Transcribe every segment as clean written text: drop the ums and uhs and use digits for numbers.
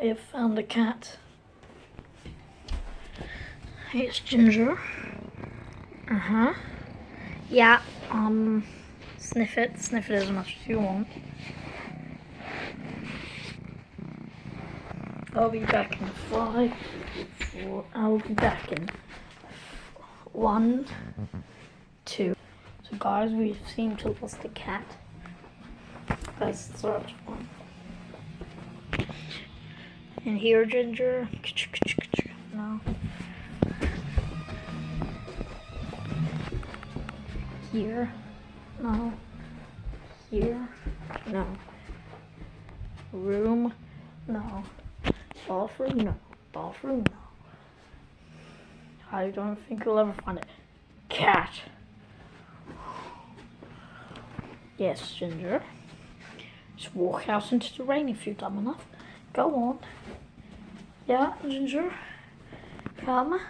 I have found a cat. It's Ginger. Yeah, sniff it as much as you want. I'll be back in 5, 4, I'll be back in 1, 2. So guys, we seem to have lost a cat. Let's search one. And here, Ginger. No. Here. No. Here. No. Room. No. Bathroom. No. Bathroom. No. I don't think you'll ever find it. Cat. Yes, Ginger. Just walk out into the rain if you're dumb enough. Go on. Yeah, Ginger. Come.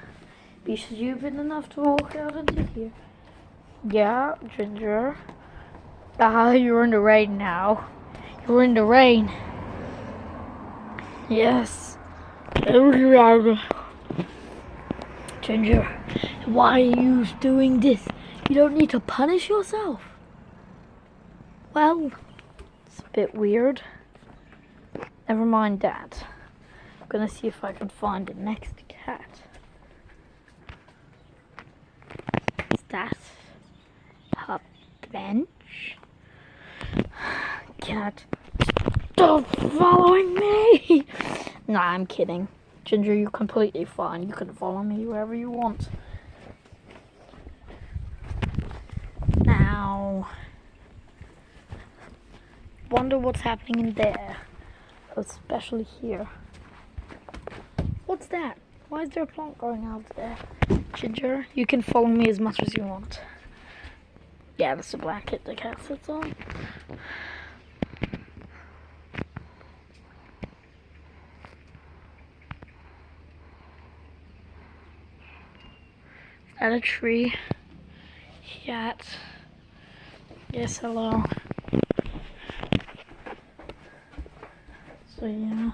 Be stupid enough to walk out into here. Yeah, Ginger. You're in the rain now. You're in the rain. Yes. Ginger, why are you doing this? You don't need to punish yourself. Well, it's a bit weird. Never mind that. I'm gonna see if I can find the next cat. Is that a bench? Cat, stop following me! Nah, I'm kidding. Ginger, you're completely fine. You can follow me wherever you want. Now, wonder what's happening in there. Especially here. What's that? Why is there a plant growing out there? Ginger, you can follow me as much as you want. Yeah, that's a blanket the cat sits on. Is that a tree? Cat. Yes, hello. So yeah.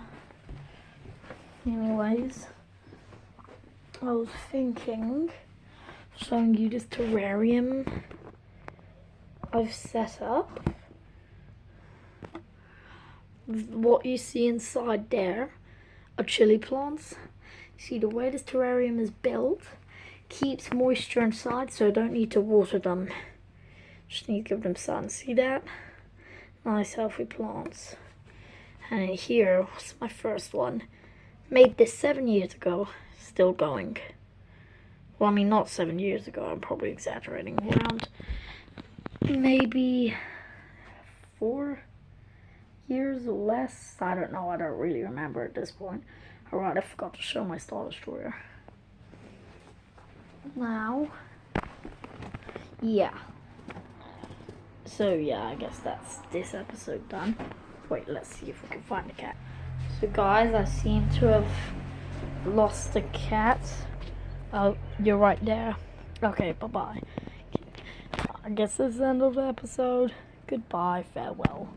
Anyways, I was thinking of showing you this terrarium I've set up. What you see inside there are chili plants. See, the way this terrarium is built keeps moisture inside, so I don't need to water them. Just need to give them sun. See that? Nice healthy plants. And in here was my first one. Made this 7 years ago. Still going. Well, I mean, not 7 years ago. I'm probably exaggerating. Around maybe 4 years or less. I don't know. I don't really remember at this point. Alright, I forgot to show my Star Destroyer. Now, yeah. So yeah, I guess that's this episode done. Wait, let's see if we can find a cat. So guys, I seem to have lost a cat. Oh, you're right there. Okay, bye-bye. I guess this is the end of the episode. Goodbye, farewell.